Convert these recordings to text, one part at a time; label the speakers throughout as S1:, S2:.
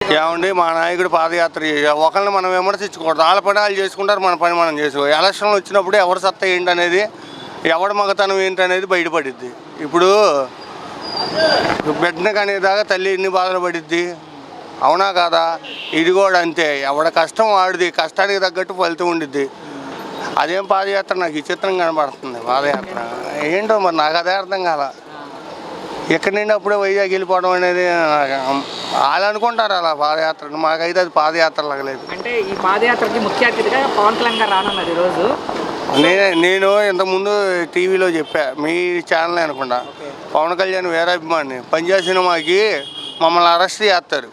S1: ఏమండి మా నాయకుడు పాదయాత్ర ఒకరిని మనం విమర్శించకూడదు. వాళ్ళ పని వాళ్ళు చేసుకుంటారు, మన పని మనం చేసుకోవాలి. ఎలక్షన్లు వచ్చినప్పుడు ఎవరు సత్తా ఏంటనేది, ఎవరి మగతనం ఏంటనేది బయటపడిద్ది. ఇప్పుడు బిడ్డను కనేదాకా తల్లి ఎన్ని బాధలు పడిద్ది, అవునా కాదా? ఇది కూడా అంతే, ఎవడ కష్టం వాడిది, కష్టానికి తగ్గట్టు ఫలితం ఉండిద్ది. అదేం పాదయాత్ర నాకు విచిత్రం కనబడుతుంది. పాదయాత్ర ఏంటో మరి నాకు అదే అర్థం కాల. ఎక్కడి నుండి అప్పుడే వైజాగ్ వెళ్ళిపోవడం అనేది వాళ్ళు అనుకుంటారు అలా పాదయాత్రను. మాకైతే అది పాదయాత్ర లాగలేదు.
S2: అంటే ఈ పాదయాత్రకి ముఖ్య అతిథిగా పవన్ కళ్యాణ్ గారు రానున్నారు ఈరోజు.
S1: నేను ఇంతకుముందు టీవీలో చెప్పా, మీ ఛానల్ అనుకుంటా. పవన్ కళ్యాణ్ వేరే అభిమాని. పంజాబ్ సినిమాకి మమ్మల్ని అరెస్ట్ చేస్తారు.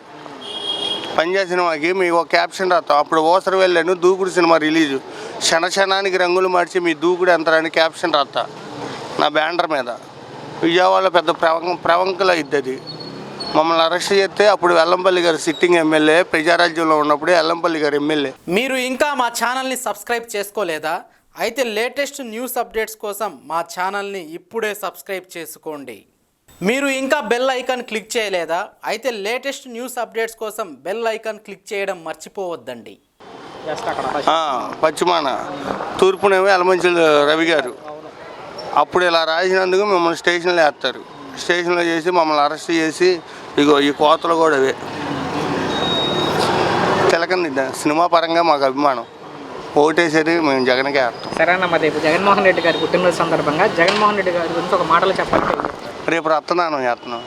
S1: పంజాబ్ సినిమాకి మీకు ఒక క్యాప్షన్ రాస్తాం. అప్పుడు ఓసరు వెళ్ళాను, దూకుడు సినిమా రిలీజు. క్షణక్షణానికి రంగులు మార్చి మీ దూకుడు ఎంతరని క్యాప్షన్ రాస్తా నా బ్యానర్ మీద. విజయవాడలో పెద్ద ప్రవంకలు అయింది అది. మమ్మల్ని అరెస్ట్ చేస్తే అప్పుడు వెల్లంపల్లి గారు సిట్టింగ్ ఎమ్మెల్యే, ప్రజారాజ్యంలో ఉన్నప్పుడు వెల్లంపల్లి గారు ఎమ్మెల్యే.
S3: మీరు ఇంకా మా ఛానల్ని సబ్స్క్రైబ్ చేసుకోలేదా? అయితే లేటెస్ట్ న్యూస్ అప్డేట్స్ కోసం మా ఛానల్ని ఇప్పుడే సబ్స్క్రైబ్ చేసుకోండి. మీరు ఇంకా బెల్ ఐకాన్ క్లిక్ చేయలేదా? అయితే లేటెస్ట్ న్యూస్ అప్డేట్స్ కోసం బెల్ ఐకాన్ క్లిక్ చేయడం మర్చిపోవద్దండి.
S1: పశ్చిమాన తూర్పునేమో ఎలమంచిల రవి గారు. అప్పుడు ఇలా రాసినందుకు మిమ్మల్ని స్టేషన్లో వేస్తారు. స్టేషన్లో చేసి మమ్మల్ని అరెస్ట్ చేసి ఇగో ఈ కోతలు కూడా అవే తెలకంది. సినిమా పరంగా మాకు అభిమానం. ఓటేసేది మేము జగన్కే వేస్తాం.
S2: సరేనా? మరి జగన్మోహన్ రెడ్డి గారి పుట్టినరోజు సందర్భంగా జగన్మోహన్ రెడ్డి గారి గురించి ఒక మాటలు చెప్పాలంటే
S1: రేపు రక్తదానం చేస్తున్నాం.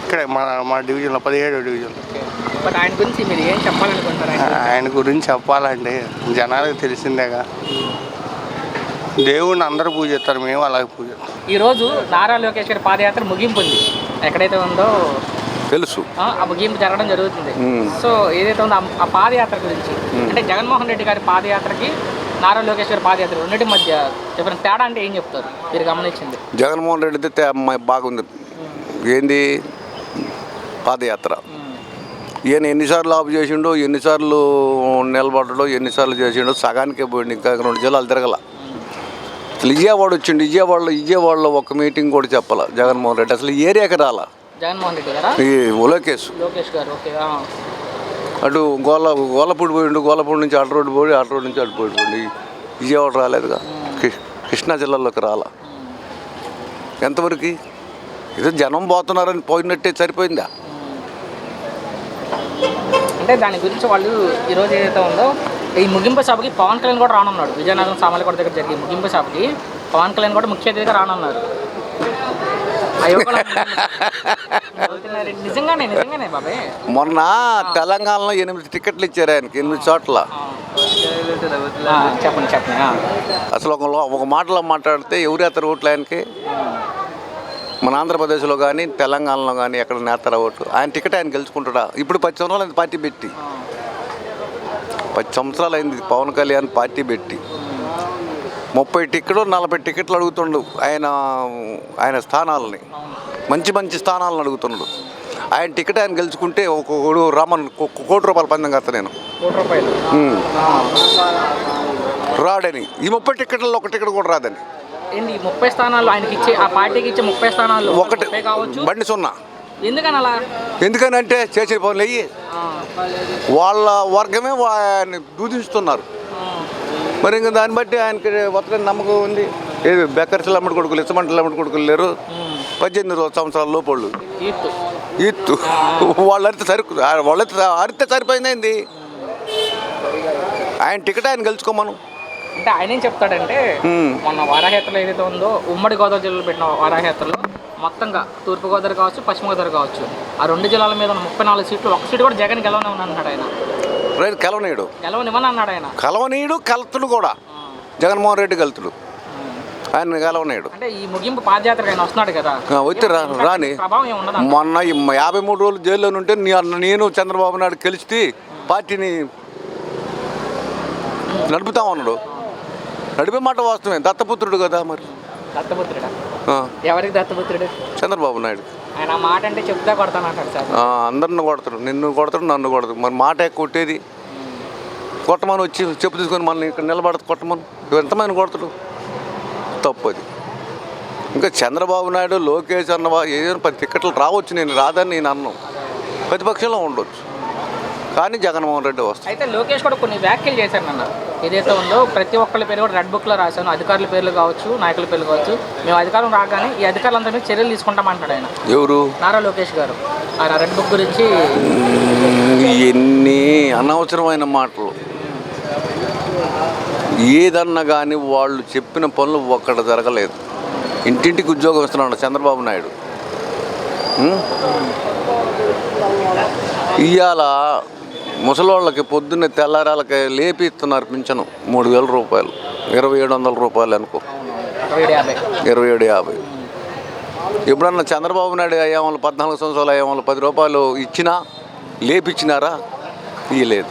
S1: ఇక్కడే మా డివిజన్లో 17వ డివిజన్లో.
S2: బట్ ఆయన గురించి మీరు ఏం చెప్పాలనుకుంటారు?
S1: ఆయన గురించి చెప్పాలంటే జనాలకు తెలిసిందేగా. దేవుడిని అందరూ పూజిస్తారు, మేము అలాగే పూజిస్తాం.
S2: ఈరోజు నారా లోకేష్ గారి పాదయాత్ర ముగింపు ఉంది. ఎక్కడైతే ఉందో
S1: తెలుసు, ఆ
S2: ముగింపు జరగడం జరుగుతుంది. సో ఏదైతే ఉందో ఆ పాదయాత్ర గురించి, అంటే జగన్మోహన్ రెడ్డి గారి పాదయాత్రకి నారా లోకేష్ గారి పాదయాత్ర రెండింటి మధ్య చెప్పిన తేడా అంటే ఏం చెప్తారు మీరు గమనించింది?
S4: జగన్మోహన్ రెడ్డి బాగుంది. ఏంది పాదయాత్ర, ఈయన ఎన్నిసార్లు ఆపు చేసిండో, ఎన్నిసార్లు నిలబడ్డాడో, ఎన్నిసార్లు చేసిండో సగానికే పోయిండు. ఇంకా 2 జిల్లాలు తిరగల. అసలు విజయవాడ వచ్చిండు. విజయవాడలో ఒక మీటింగ్ కూడా చెప్పాల జగన్మోహన్ రెడ్డి. అసలు ఏరియాకి రాలా
S2: జగన్మోహన్ రెడ్డి గారా? లోకేష్ గారు. ఓకే.
S4: అటు గోలపూడి పోయిండు. గోలపూడి నుంచి అటు రోడ్డు పోయి, అటు రోడ్డు నుంచి అటు పోయిండు. విజయవాడ రాలేదుగా. కృష్ణా జిల్లాలోకి రాలా. ఎంతవరకు ఇది జనం పోతున్నారని పోయినట్టే సరిపోయిందా?
S2: అంటే దాని గురించి వాళ్ళు ఈరోజు ఏదైతే ఉందో ఈ ముగింపు సభకి పవన్ కళ్యాణ్ కూడా రానున్నాడు. విజయనగరం సామర్లకోట దగ్గర జరిగే ముగింపు సభకి పవన్ కళ్యాణ్ కూడా ముఖ్య అతిథిగా రానున్నారు. నిజంగానే బాబాయ్.
S4: మొన్న తెలంగాణలో 8 టికెట్లు ఇచ్చారు ఆయనకి, 8 చోట్ల.
S2: చెప్పండి.
S4: అసలు ఒక మాటలో మాట్లాడితే ఎవరు ఎత్తరు ఓట్లు ఆయనకి? మన ఆంధ్రప్రదేశ్లో కానీ తెలంగాణలో కానీ ఎక్కడ నేతర ఓటు? ఆయన టికెట్ ఆయన గెలుచుకుంటాడా? ఇప్పుడు 10 సంవత్సరాలు అయింది పార్టీ పెట్టి. 10 సంవత్సరాలు అయింది పవన్ కళ్యాణ్ పార్టీ పెట్టి. 30 టికెట్లు 40 టికెట్లు అడుగుతుండు ఆయన స్థానాలని. మంచి స్థానాలను అడుగుతున్నాడు. ఆయన టికెట్ ఆయన గెలుచుకుంటే ఒక రామన్ ₹1 కోటి పందెం కడతా నేను. రాడని. ఈ 30 టికెట్లలో 1 టికెట్ కూడా రాదని.
S2: 30 స్థానాలు ఆయనకి ఇచ్చే, ఆ పార్టీకి ఇచ్చే 30 స్థానాలు
S4: ఒకటి
S2: కావచ్చు.
S4: బండి 0.
S2: ఎందుకని అలా?
S4: ఎందుకనంటే చేసే పనులు అయ్యి వాళ్ళ వర్గమే ఆయన్ని దూదిస్తున్నారు. మరి ఇంకా దాన్ని బట్టి ఆయనకి ఒక్కరి నమ్మకం ఉంది. ఏది బెక్కర్స్లు అమ్మడి కొడుకులు, ఇచ్చమంటలు అమ్మడి కొడుకులు లేరు. 18 సంవత్సరాల లోపళ్ళు ఈత్తు వాళ్ళైతే అరితే సరిపోయింది. ఆయన టికెట్ ఆయన గెలుచుకోమను.
S2: అంటే ఆయన ఏం చెప్తాడంటే, మొన్న వారాహయాత్రలో ఏదైతే ఉందో ఉమ్మడి గోదావరి జిల్లాలో పెట్టిన వారాహయాత్రలో మొత్తంగా తూర్పుగోదావరి కావచ్చు, పశ్చిమ గోదావరి కావచ్చు, ఆ 2 జిల్లాల మీద ఉన్న 34 సీట్లు, 1 సీటు కూడా జగన్ గెలవని అన్నాడు ఆయన. గెలవనివ్వని అన్నాడు ఆయన.
S4: కలవనీయుడు కలుతుడు కూడా జగన్మోహన్ రెడ్డి కలుతుడు. ఆయన గెలవనీయుడు.
S2: అంటే ఈ ముగింపు పాదయాత్రకు ఆయన వస్తున్నాడు కదా,
S4: వచ్చి రాని. మొన్న 53 రోజులు జైల్లో ఉంటే నేను చంద్రబాబు నాయుడు గెలిచి పార్టీని నడుపుతామన్నాడు. నడిపే మాట వాస్తవమే. దత్తపుత్రుడు కదా. మరి
S2: దత్తపుత్రుడా? ఎవరికి దత్తపుత్రుడు?
S4: చంద్రబాబు నాయుడు.
S2: ఆయన మాట అంటే చెప్తా కొడతానంటాడు సార్.
S4: అందరిని కొడతాడు, నిన్ను కొడతాడు, నన్ను కొడతాడు. మరి మాట కొట్టేది కొట్టమని వచ్చి చెప్పు తీసుకొని మనల్ని ఇక్కడ నిలబడదు కొట్టమని ఎంతమంది కొడతాడు? తప్పు అది. ఇంకా చంద్రబాబు నాయుడు, లోకేష్ అన్నవా ఏదైనా 10 టికెట్లు రావచ్చు. నేను రాదని నేను అన్నాను. ప్రతిపక్షంలో ఉండొచ్చు, కానీ జగన్మోహన్ రెడ్డి వస్తారు.
S2: అయితే లోకేష్ కూడా కొన్ని వ్యాఖ్యలు చేశారు అన్న. ఏదైతే ఉందో ప్రతి ఒక్కరి పేరు కూడా రెడ్ బుక్లో రాశాను, అధికారుల పేర్లు కావచ్చు, నాయకుల పేర్లు కావచ్చు, మేము అధికారం రాగానే ఈ అధికారులందరి మీద చర్యలు తీసుకుంటామంటాడు ఆయన.
S4: ఎవరు?
S2: నారా లోకేష్ గారు. ఆయన రెడ్ బుక్ గురించి
S4: ఎన్ని అనవసరమైన మాటలు. ఏదన్నా కానీ వాళ్ళు చెప్పిన పనులు ఒక్కడ జరగలేదు. ఇంటింటికి ఉద్యోగం ఇస్తున్నాడు చంద్రబాబు నాయుడు. ఇవాళ ముసలోళ్ళకి పొద్దున్నే తెల్లారాలకి లేపి ఇస్తున్నారు పింఛను 3,000 రూపాయలు, 2,700 రూపాయలు అనుకో, 2750. ఎప్పుడన్నా చంద్రబాబు నాయుడు అయ్యేవాళ్ళు 14 సంవత్సరాలు అయ్యేవాళ్ళు 10 రూపాయలు ఇచ్చినా లేపిచ్చినారా? ఇయ్యలేదు.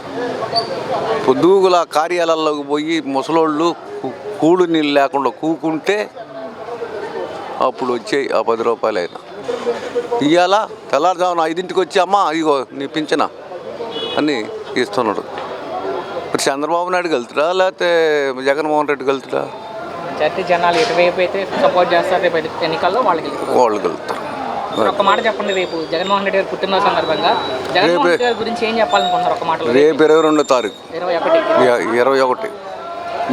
S4: పొద్దుగుల కార్యాలయాల్లోకి పోయి ముసలోళ్ళు కూడు నీళ్ళు లేకుండా కూకుంటే అప్పుడు వచ్చాయి ఆ 10 రూపాయలు అయినా. ఇవాళ తెల్లారుజామున 5ంటికి వచ్చి అమ్మ ఇగో నీ పింఛన అని ఇస్తున్నాడు. ఇప్పుడు చంద్రబాబు నాయుడు వెళ్తురా లేకపోతే జగన్మోహన్ రెడ్డి వెళ్తురా?
S2: జనాలు ఎటువైపు అయితే సపోర్ట్ చేస్తారు రేపు ఎన్నికల్లో వాళ్ళు
S4: వెళ్తారు.
S2: ఒక మాట చెప్పండి, రేపు జగన్మోహన్ రెడ్డి గారు పుట్టినరోజు సందర్భంగా జగన్మోహన్ రెడ్డి గారి గురించి ఏం చెప్పాలనుకుంటున్నారు? ఒక మాటలో.
S4: రేపు 22వ తారీఖు 21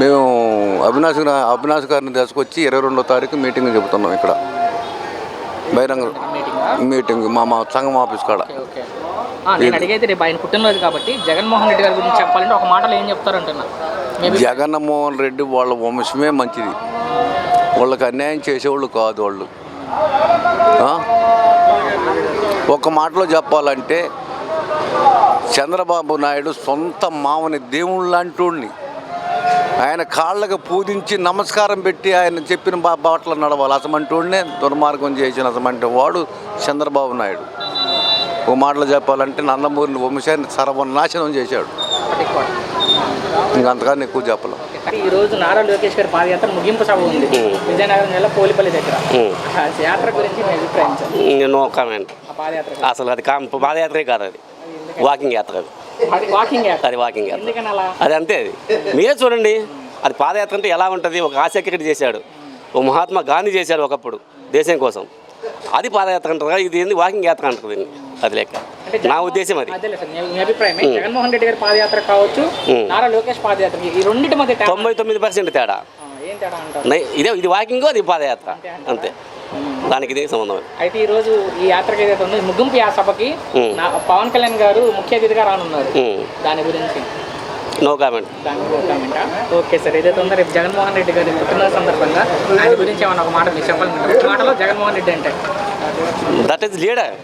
S4: మేము అవినాష్ గారిని తీసుకొచ్చి 22వ తారీఖు మీటింగ్ చెబుతున్నాం ఇక్కడ బహిరంగ మీటింగ్ మా సంఘం ఆఫీస్ కాడ.
S2: నేను అడిగైతే రేపు ఆయన పుట్టినరోజు కాబట్టి జగన్మోహన్ రెడ్డి గారి గురించి చెప్పాలంటే ఒక మాటలో ఏం చెప్తారంటున్నా?
S4: జగన్మోహన్ రెడ్డి వాళ్ళ వంశమే మంచిది, వాళ్ళకి అన్యాయం చేసేవాళ్ళు కాదు వాళ్ళు. ఒక మాటలో చెప్పాలంటే చంద్రబాబు నాయుడు సొంత మామని దేవుళ్ళ లాంటి ఆయన కాళ్ళకు పూజించి నమస్కారం పెట్టి ఆయన చెప్పిన బాటలు నడవాలి. అసమంటోడినే దుర్మార్గం చేసిన అసమంటే వాడు చంద్రబాబు నాయుడు. ఒక మాటలో చెప్పాలంటే నందమూరిని వంశాన్ని సర్వనాశనం చేశాడు. ఇంకంతకన్నా ఎక్కువ చెప్పలేం.
S2: ఈరోజు నారా లోకేష్ గారి పాదయాత్ర ముగింపు సభ ఉంది విజయనగరం జిల్లా పోలిపల్లి దగ్గర. యాత్ర గురించి మీ అభిప్రాయం?
S5: No comment. అసలు అది పాదయాత్రే కాదు, అది వాకింగ్ యాత్ర. అది వాకింగ్ యాత్ర. అది అంతే. అది మీరే చూడండి, అది పాదయాత్ర అంటే ఎలా ఉంటుంది. ఒక ఆశక్తి చేశాడు, ఒక మహాత్మా గాంధీ చేశాడు ఒకప్పుడు దేశం కోసం. అది పాదయాత్ర అంటారు కదా, ఇది ఏంది వాకింగ్ యాత్ర అంటారు దీన్ని. అది లెక్క నా ఉద్దేశం. అది
S2: జగన్మోహన్ రెడ్డి గారి పాదయాత్ర కావచ్చు, నారా లోకేష్ పాదయాత్ర, ఈ రెండింటి మధ్య
S5: 99% తేడా. ఇది వాకింగ్, అది పాదయాత్ర, అంతే. దానికి ఇది సంబంధం.
S2: అయితే ఈ రోజు ఈ యాత్రకి ఏదైతే ఉందో ముగింపు సభకి పవన్ కళ్యాణ్ గారు ముఖ్య అతిథిగా రానున్నారు. దాని గురించి
S5: నో కామెంట్.
S2: ఓకే సార్, ఏదైతే ఉందో రేపు జగన్మోహన్ రెడ్డి గారి పుట్టినరోజు సందర్భంగా ఆయన గురించి ఏమన్నా ఒక మాట మీకు చెప్పాలనుకుంటున్నారు? ఒక మాటలో జగన్మోహన్ రెడ్డి అంటే
S5: that is leader,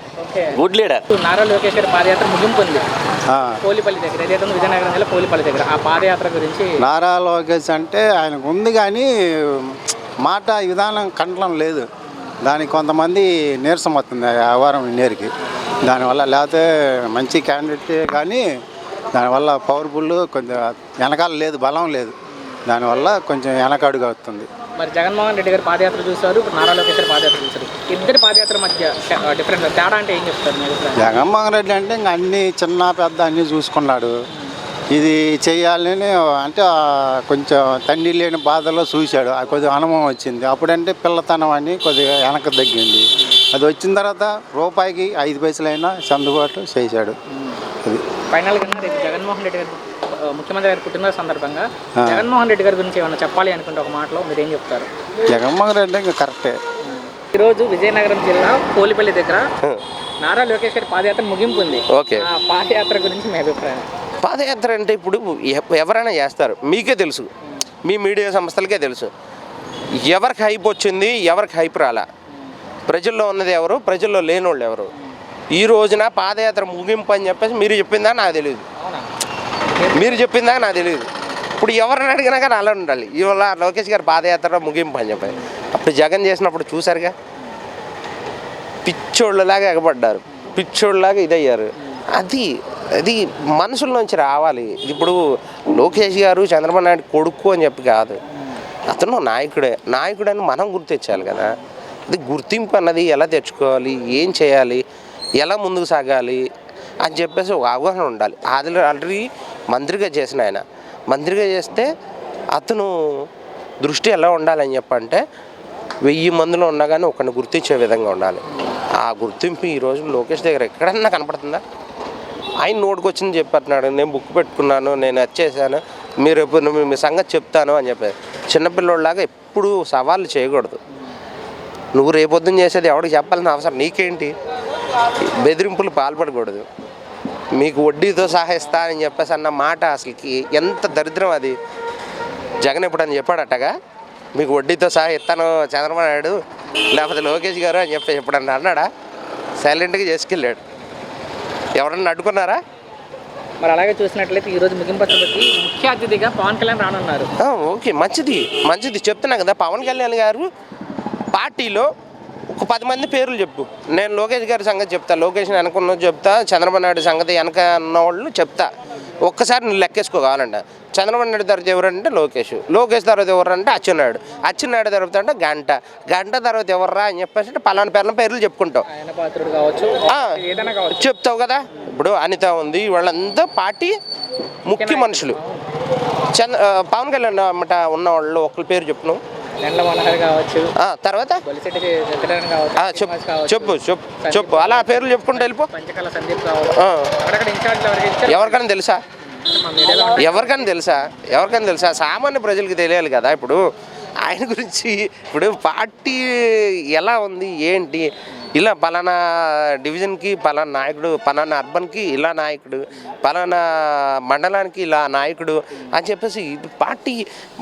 S5: good leader.
S2: Nara Lokesh గారి పాదయాత్ర ముగింపు ఉంది పోలిపల్లి దగ్గర, ఏదైతే ఉందో విజయనగరం జిల్లా పోలిపల్లి దగ్గర. ఆ పాదయాత్ర గురించి
S6: నారా లోకేష్ అంటే ఆయనకు ఉంది కానీ మాట విధానం కంటలం లేదు. దానికి కొంతమంది నీరసం వస్తుంది ఆ వారం నేరికి. దానివల్ల లేకపోతే మంచి క్యాండిడేట్ కానీ దానివల్ల పవర్ఫుల్ కొంచెం వెనకాల లేదు, బలం లేదు. దానివల్ల కొంచెం వెనకడుగు అవుతుంది.
S2: మరి జగన్మోహన్ రెడ్డి గారి పాదయాత్ర చూశారు, ఇప్పుడు నారా లోకేష్ గారి పాదయాత్ర చూశారు. ఇద్దరి పాదయాత్ర మధ్య డిఫరెంట్ తేడా అంటే ఏం చెప్తారు మీరు?
S6: జగన్మోహన్ రెడ్డి అంటే ఇంకా అన్నీ చిన్న పెద్ద అన్నీ చూసుకున్నాడు. ఇది చేయాలని అంటే కొంచెం తండ్రి లేని బాధలో చూశాడు. కొద్దిగా అనుభవం వచ్చింది. అప్పుడంటే పిల్లతనం అని కొద్దిగా వెనక తగ్గింది. అది వచ్చిన తర్వాత రూపాయికి 5 పైసలైనా చందుబాటు చేశాడు. అది
S2: ఫైనల్గా రేపు జగన్మోహన్ రెడ్డి గారు ముఖ్యమంత్రి గారి పుట్టినరోజు సందర్భంగా జగన్మోహన్ రెడ్డి గారి గురించి ఏమైనా చెప్పాలి అనుకుంటే ఒక మాటలో మీరు ఏం చెప్తారు?
S6: జగన్మోహన్ రెడ్డి ఇంకా కరెక్టే.
S2: ఈరోజు విజయనగరం జిల్లా పోలిపల్లి దగ్గర నారా లోకేష్ గారి పాదయాత్ర ముగింపు ఉంది.
S7: ఓకే,
S2: ఆ పాదయాత్ర గురించి మీ అభిప్రాయం?
S7: పాదయాత్ర అంటే ఇప్పుడు ఎవరైనా చేస్తారు, మీకే తెలుసు, మీ మీడియా సంస్థలకే తెలుసు ఎవరికి హైప్ వచ్చింది, ఎవరికి హైప్ రాలా, ప్రజల్లో ఉన్నది ఎవరు, ప్రజల్లో లేనోళ్ళు ఎవరు. ఈ రోజున పాదయాత్ర ముగింపు అని చెప్పేసి మీరు చెప్పిందా నాకు తెలియదు, మీరు చెప్పిందా నాకు తెలియదు. ఇప్పుడు ఎవరిని అడిగినా కానీ అలా ఉండాలి. ఇవాళ లోకేష్ గారు పాదయాత్ర ముగింపు అని చెప్పి అప్పుడు జగన్ చేసినప్పుడు చూసారుగా, పిచ్చోళ్ళలాగా ఎగబడ్డారు, పిచ్చోళ్ళలాగా ఇదయ్యారు. అది మనసుల్లోంచి రావాలి. ఇప్పుడు లోకేష్ గారు చంద్రబాబు నాయుడు కొడుకు అని చెప్పి కాదు, అతను నాయకుడని మనం గుర్తించాలి కదా. అది గుర్తింపు అన్నది ఎలా తెచ్చుకోవాలి, ఏం చేయాలి, ఎలా ముందుకు సాగాలి అని చెప్పేసి ఒక అవగాహన ఉండాలి. ఆల్రెడీ మంత్రిగా చేసిన ఆయన, మంత్రిగా చేస్తే అతను దృష్టి ఎలా ఉండాలని చెప్పంటే 1000 మందిలో ఉన్నా కానీ ఒకరిని గుర్తించే విధంగా ఉండాలి. ఆ గుర్తింపు ఈరోజు లోకేష్ దగ్గర ఎక్కడన్నా కనపడుతుందా? ఆయన నోటికి వచ్చింది చెప్పేస్తున్నాడు, నేను బుక్ పెట్టుకున్నాను, నేను వచ్చేసాను, మీరు ఎప్పుడు మీ సంగతి చెప్తాను అని చెప్పారు. చిన్నపిల్లోళ్ళలాగా ఎప్పుడు సవాళ్ళు చేయకూడదు. నువ్వు రేపొద్దున చేసేది ఎవరికి చెప్పాలని అవసరం నీకేంటి? బెదిరింపులు పాల్పడకూడదు. మీకు వడ్డీతో సహా ఇస్తా అని చెప్పేసి అన్న మాట అసలుకి ఎంత దరిద్రం అది. జగన్ ఎప్పుడని చెప్పాడటగా మీకు వడ్డీతో సహా ఇస్తాను చంద్రబాబు నాయుడు లేకపోతే లోకేష్ గారు అని చెప్పి ఎప్పుడన్నా అన్నాడా? సైలెంట్గా చేసుకెళ్ళాడు. ఎవరన్నా అడ్డుకున్నారా?
S2: మరి అలాగే చూసినట్లయితే ఈరోజు ముగింపు సభకి ముఖ్య అతిథిగా పవన్ కళ్యాణ్ రానున్నారు.
S7: ఓకే, మంచిది చెప్తున్నా కదా. పవన్ కళ్యాణ్ గారు పార్టీలో ఒక 10 మంది పేర్లు చెప్పు. నేను లోకేష్ గారి సంగతి చెప్తా, లోకేష్ వెనకున్న చెప్తా, చంద్రబాబు నాయుడు సంగతి వెనక ఉన్న వాళ్ళు చెప్తా. ఒక్కసారి నువ్వు లెక్కేసుకో కావాలంట. చంద్రబాబు నాయుడు తర్వాత ఎవరంటే లోకేష్ తర్వాత ఎవరంటే అచ్చెన్నాయుడు తర్వాత అంటే గంట తర్వాత ఎవర్రా అని చెప్పేసి అంటే పలానా పేర్లు చెప్పుకుంటావు, చెప్తావు కదా. ఇప్పుడు అనిత ఉంది, వాళ్ళంతా పార్టీ ముఖ్య మనుషులు. పవన్ కళ్యాణ్ అన్నమాట ఉన్న వాళ్ళు ఒకరి పేరు చెప్పును. తర్వాత చెప్పు అలా పేర్లు చెప్పుకుంటూ వెళ్ళిపో. ఎవరికైనా తెలుసా? సామాన్య ప్రజలకు తెలియాలి కదా. ఇప్పుడు ఆయన గురించి ఇప్పుడు పార్టీ ఎలా ఉంది ఏంటి, ఇలా పలానా డివిజన్కి పలానా నాయకుడు, పలానా అర్బన్కి ఇలా నాయకుడు, పలానా మండలానికి ఇలా నాయకుడు అని చెప్పేసి పార్టీ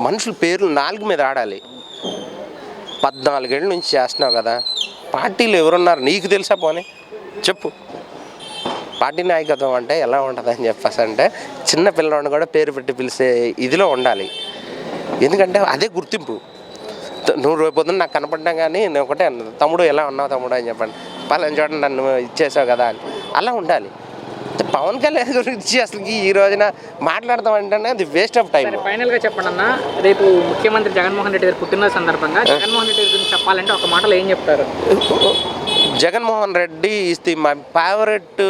S7: మనుషుల పేర్లు 4 మీద ఆడాలి. 14 ఏళ్ళ నుంచి చేస్తున్నావు కదా, పార్టీలో ఎవరున్నారు నీకు తెలుసా? పోనీ చెప్పు. పార్టీ నాయకత్వం అంటే ఎలా ఉంటుంది అని చెప్పేసి అంటే చిన్న పిల్లవాడిని కూడా పేరు పెట్టి పిలిచే ఇదిలో ఉండాలి. ఎందుకంటే అదే గుర్తింపు. నువ్వు రేపు పొద్దున్న నాకు కనపడ్డా కానీ నేను ఒకటే తమ్ముడు ఎలా ఉన్నావు తమ్ముడు అని చెప్పండి, పలానా చోట నన్ను ఇచ్చేసావు కదా అని అలా ఉండాలి. పవన్ కళ్యాణ్ గురించి అసలు ఈ రోజున మాట్లాడతాం అంటే అది వేస్ట్ ఆఫ్ టైం.
S2: ఫైనల్గా చెప్పండి అన్న, రేపు ముఖ్యమంత్రి జగన్మోహన్ రెడ్డి గారి పుట్టినరోజు సందర్భంగా జగన్మోహన్ రెడ్డి గురించి చెప్పాలంటే ఒక మాటలో ఏం చెప్తారు?
S7: Jaganmohan Reddy is the my favourite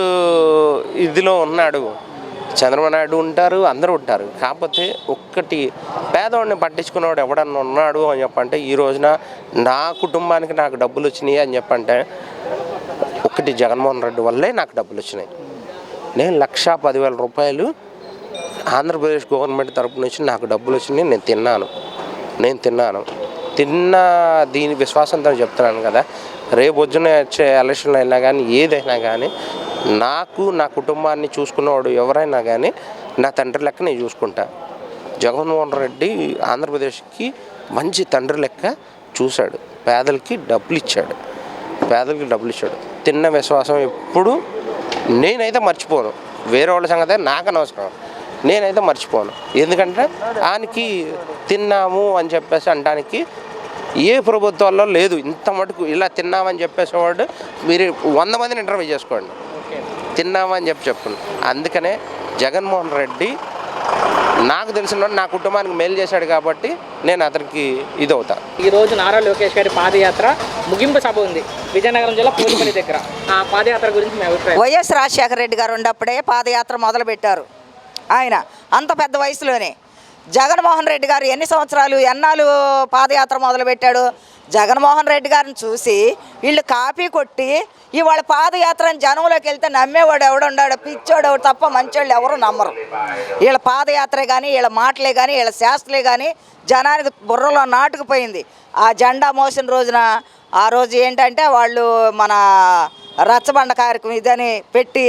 S7: ఇదిలో ఉన్నాడు. చంద్రబాబు నాయుడు ఉంటారు, అందరూ ఉంటారు. కాకపోతే ఒక్కటి పేదవాడిని పట్టించుకున్నవాడు ఎవడన్నా ఉన్నాడు అని చెప్పంటే ఈ రోజున నా కుటుంబానికి నాకు డబ్బులు వచ్చినాయి అని చెప్పంటే ఒకటి జగన్మోహన్ రెడ్డి వల్లే నాకు డబ్బులు వచ్చినాయి. నేను 1,10,000 రూపాయలు ఆంధ్రప్రదేశ్ గవర్నమెంట్ తరపు నుంచి నాకు డబ్బులు వచ్చినాయి. నేను తిన్నా దీని విశ్వాసంతో చెప్తున్నాను కదా. రేపు పొద్దున్న వచ్చే ఎలక్షన్లు అయినా కానీ ఏదైనా కానీ నాకు నా కుటుంబాన్ని చూసుకున్నవాడు ఎవరైనా కానీ నా తండ్రి లెక్క నేను చూసుకుంటా. జగన్మోహన్ రెడ్డి ఆంధ్రప్రదేశ్కి మంచి తండ్రి లెక్క చూశాడు. పేదలకి డబ్బులు ఇచ్చాడు. తిన్న విశ్వాసం ఎప్పుడు నేనైతే మర్చిపోను. వేరే వాళ్ళ సంగతి నాకు అనవసరం, నేనైతే మర్చిపోను. ఎందుకంటే ఆయనకి తిన్నాము అని చెప్పేసి అనడానికి ఏ ప్రభుత్వాల్లో లేదు. ఇంత మటుకు ఇలా తిన్నామని చెప్పేసేవాడు మీరు 100 మందిని ఇంటర్వ్యూ చేసుకోండి, తిన్నామని చెప్పండి. అందుకనే జగన్మోహన్ రెడ్డి నాకు తెలిసిన నా కుటుంబానికి మేలు చేశాడు కాబట్టి నేను అతనికి ఇదవుతా.
S2: ఈరోజు నారా లోకేష్ గారి పాదయాత్ర ముగింపు సభ ఉంది విజయనగరం జిల్లా పూజపల్లి దగ్గర. ఆ పాదయాత్ర గురించి మీ అభిప్రాయం?
S8: వైఎస్ రాజశేఖర రెడ్డి గారు ఉన్నప్పుడే పాదయాత్ర మొదలుపెట్టారు. ఆయన అంత పెద్ద వయసులోనే. జగన్మోహన్ రెడ్డి గారు ఎన్నాళ్ళు పాదయాత్ర మొదలుపెట్టాడు? జగన్మోహన్ రెడ్డి గారిని చూసి వీళ్ళు కాపీ కొట్టి ఇవాళ పాదయాత్రని జనంలోకి వెళ్తే నమ్మేవాడు ఎవడున్నాడు? పిచ్చోడు తప్ప మంచోళ్ళు ఎవరు నమ్మరు. వీళ్ళ పాదయాత్రే కానీ వీళ్ళ మాటలే కానీ వీళ్ళ శాస్త్రలే కానీ జనానికి బుర్రలో నాటుకుపోయింది. ఆ జెండా మోసిన రోజున ఆ రోజు ఏంటంటే వాళ్ళు మన రచ్చబండ కార్యక్రమం ఇదని పెట్టి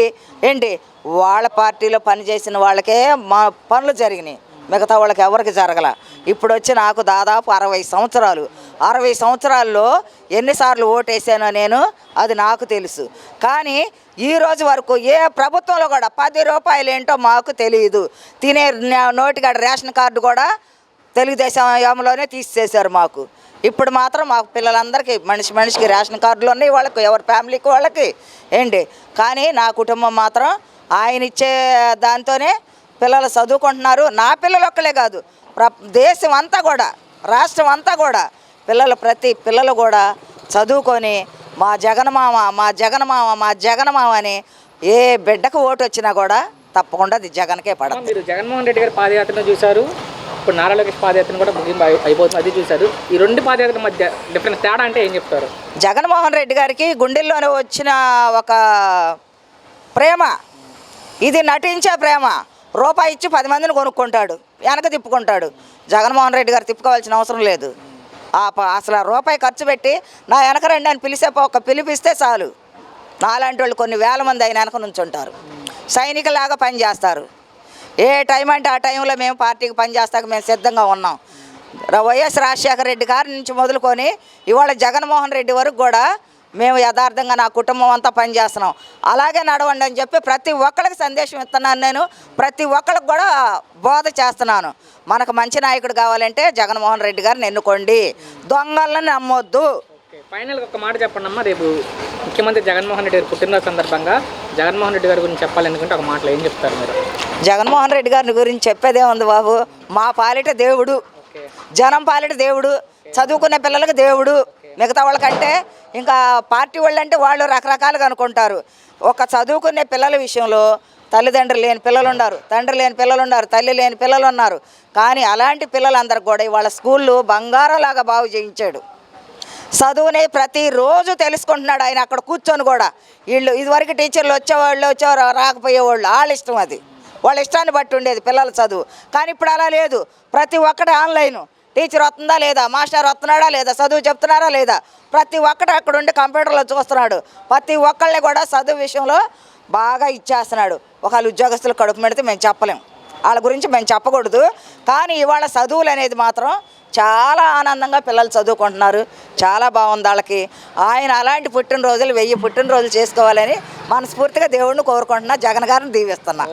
S8: ఏంటి వాళ్ళ పార్టీలో పనిచేసిన వాళ్ళకే మా పనులు జరిగినాయి, మిగతా వాళ్ళకి ఎవరికి జరగల. ఇప్పుడు వచ్చి నాకు దాదాపు 60 సంవత్సరాలు. 60 సంవత్సరాల్లో ఎన్నిసార్లు ఓటేసానో నేను అది నాకు తెలుసు. కానీ ఈ రోజు వరకు ఏ ప్రభుత్వంలో కూడా 10 రూపాయలు ఏంటో మాకు తెలియదు. తినే నోటికాడ రేషన్ కార్డు కూడా తెలుగుదేశంలోనే తీసేశారు మాకు. ఇప్పుడు మాత్రం మాకు పిల్లలందరికీ మనిషికి రేషన్ కార్డులు ఉన్నాయి, వాళ్ళకి ఎవరి ఫ్యామిలీకి వాళ్ళకి ఏంటి. కానీ నా కుటుంబం మాత్రం ఆయన ఇచ్చే దాంతోనే పిల్లలు చదువుకుంటున్నారు. నా పిల్లలు ఒక్కలే కాదు, దేశం అంతా కూడా, రాష్ట్రం అంతా కూడా ప్రతి పిల్లలు కూడా చదువుకొని మా జగన్మామ అని ఏ బిడ్డకు ఓటు వచ్చినా కూడా తప్పకుండా అది జగన్కే పడదు.
S2: మీరు జగన్మోహన్ రెడ్డి గారి పాదయాత్రను చూశారు, ఇప్పుడు నారా లోకేష్ పాదయాత్ర కూడా ముగింపు అయిపోతుంది, అది చూశారు. ఈ రెండు పాదయాత్ర మధ్య డిఫరెన్స్ తేడా అంటే ఏం చెప్తారు?
S8: జగన్మోహన్ రెడ్డి గారికి గుండెల్లోనే వచ్చిన ఒక ప్రేమ, ఇది నటించే ప్రేమ. రూపాయి ఇచ్చి 10 మందిని కొనుక్కుంటాడు, వెనక తిప్పుకుంటాడు. జగన్మోహన్ రెడ్డి గారు తిప్పుకోవాల్సిన అవసరం లేదు. అసలు రూపాయి ఖర్చు పెట్టి నా వెనక రండి అని ఒక పిలిపిస్తే చాలు. నాలాంటి వాళ్ళు కొన్ని వేల మంది ఆయన వెనక నుంచి ఉంటారు. సైనికులాగా పనిచేస్తారు. ఏ టైం అంటే ఆ టైంలో మేము పార్టీకి పనిచేస్తాక మేము సిద్ధంగా ఉన్నాం. వైఎస్ రాజశేఖర రెడ్డి గారి నుంచి మొదలుకొని ఇవాళ జగన్మోహన్ రెడ్డి వరకు కూడా మేము యథార్థంగా నా కుటుంబం అంతా పనిచేస్తున్నాం. అలాగే నడవండి అని చెప్పి ప్రతి ఒక్కరికి సందేశం ఇస్తున్నాను. నేను ప్రతి ఒక్కరికి కూడా బోధ చేస్తున్నాను. మనకు మంచి నాయకుడు కావాలంటే జగన్మోహన్ రెడ్డి గారిని ఎన్నుకోండి, దొంగలను నమ్మొద్దు.
S2: ఫైనల్గా ఒక మాట చెప్పండి అమ్మా. రేపు ముఖ్యమంత్రి జగన్మోహన్ రెడ్డి గారి పుట్టినరోజు సందర్భంగా జగన్మోహన్ రెడ్డి గారి గురించి చెప్పాలనుకుంటే ఒక మాటలో ఏం చెప్తారు మీరు?
S8: జగన్మోహన్ రెడ్డి గారిని గురించి చెప్పేదే ఉంది బాబు. మా పాలిట దేవుడు, జనం పాలిట దేవుడు, చదువుకునే పిల్లలకు దేవుడు. మిగతా వాళ్ళకంటే ఇంకా పార్టీ వాళ్ళు అంటే వాళ్ళు రకరకాలుగా అనుకుంటారు. ఒక చదువుకునే పిల్లల విషయంలో తల్లిదండ్రులు లేని పిల్లలు ఉన్నారు, తండ్రి లేని పిల్లలు ఉన్నారు, తల్లి లేని పిల్లలు ఉన్నారు. కానీ అలాంటి పిల్లలందరికీ కూడా ఇవాళ స్కూళ్ళు బంగారంలాగా బాగు చేయించాడు. చదువుని ప్రతిరోజు తెలుసుకుంటున్నాడు ఆయన అక్కడ కూర్చొని కూడా. వీళ్ళు ఇదివరకు టీచర్లు వచ్చేవారు రాకపోయేవాళ్ళు, వాళ్ళ ఇష్టం, అది వాళ్ళ ఇష్టాన్ని బట్టి ఉండేది పిల్లల చదువు. కానీ ఇప్పుడు అలా లేదు. ప్రతి ఒక్కటి ఆన్లైను. టీచర్ వస్తుందా లేదా, మాస్టర్ వస్తున్నాడా లేదా, చదువు చెప్తున్నారా లేదా, ప్రతి ఒక్కటి అక్కడ ఉండి కంప్యూటర్లో చూస్తున్నాడు. ప్రతి ఒక్కళ్ళని కూడా చదువు విషయంలో బాగా ఇచ్చేస్తున్నాడు. ఒకళ్ళు ఉద్యోగస్తులు కడుపు పెడితే మేము చెప్పలేం, వాళ్ళ గురించి మేము చెప్పకూడదు. కానీ ఇవాళ చదువులు అనేది మాత్రం చాలా ఆనందంగా పిల్లలు చదువుకుంటున్నారు. చాలా బాగుంది వాళ్ళకి. ఆయన అలాంటి పుట్టినరోజులు 1000 పుట్టినరోజులు చేసుకోవాలని మనస్ఫూర్తిగా దేవుడిని కోరుకుంటున్నా. జగన్ గారిని దీవిస్తున్నా.